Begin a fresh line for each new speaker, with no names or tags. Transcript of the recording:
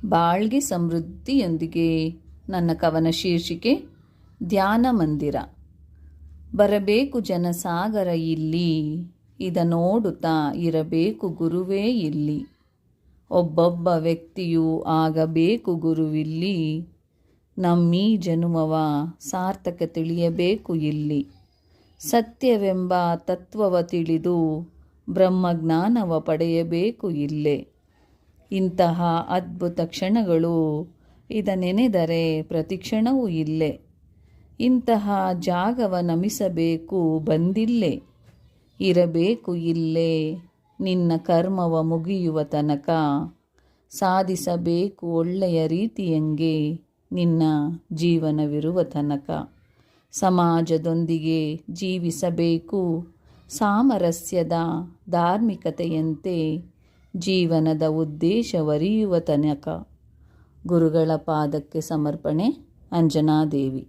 ಬಾಳ್ಗೆ ಸಮೃದ್ಧಿಯೊಂದಿಗೆ. ನನ್ನ ಕವನ ಶೀರ್ಷಿಕೆ ಧ್ಯಾನ ಮಂದಿರ. ಬರಬೇಕು ಜನಸಾಗರ ಇಲ್ಲಿ, ಇದ ನೋಡುತ್ತಾ ಇರಬೇಕು ಗುರುವೇ ಇಲ್ಲಿ. ಒಬ್ಬೊಬ್ಬ ವ್ಯಕ್ತಿಯೂ ಆಗಬೇಕು ಗುರುವಿಲ್ಲಿ, ನಮ್ಮೀ ಜನುಮವ ಸಾರ್ಥಕ ತಿಳಿಯಬೇಕು ಇಲ್ಲಿ. ಸತ್ಯವೆಂಬ ತತ್ವವ ತಿಳಿದು ಬ್ರಹ್ಮಜ್ಞಾನವ ಪಡೆಯಬೇಕು ಇಲ್ಲೇ. ಇಂತಹ ಅದ್ಭುತ ಕ್ಷಣಗಳು ಇದ ನೆನೆದರೆ ಪ್ರತಿಕ್ಷಣವೂ ಇಲ್ಲೇ. ಇಂತಹ ಜಾಗವ ನಮಿಸಬೇಕು ಬಂದಿಲ್ಲೇ. ಇರಬೇಕು ಇಲ್ಲೇ ನಿನ್ನ ಕರ್ಮವ ಮುಗಿಯುವ ತನಕ. ಸಾಧಿಸಬೇಕು ಒಳ್ಳೆಯ ರೀತಿಯಂಗೆ ನಿನ್ನ ಜೀವನವಿರುವ ತನಕ. ಸಮಾಜದೊಂದಿಗೆ ಜೀವಿಸಬೇಕು ಸಾಮರಸ್ಯದ ಧಾರ್ಮಿಕತೆಯಂತೆ, ಜೀವನದ ಉದ್ದೇಶವರಿಯುವ ತನಕ. ಗುರುಗಳ ಪಾದಕ್ಕೆ ಸಮರ್ಪಣೆ. ಅಂಜನಾದೇವಿ.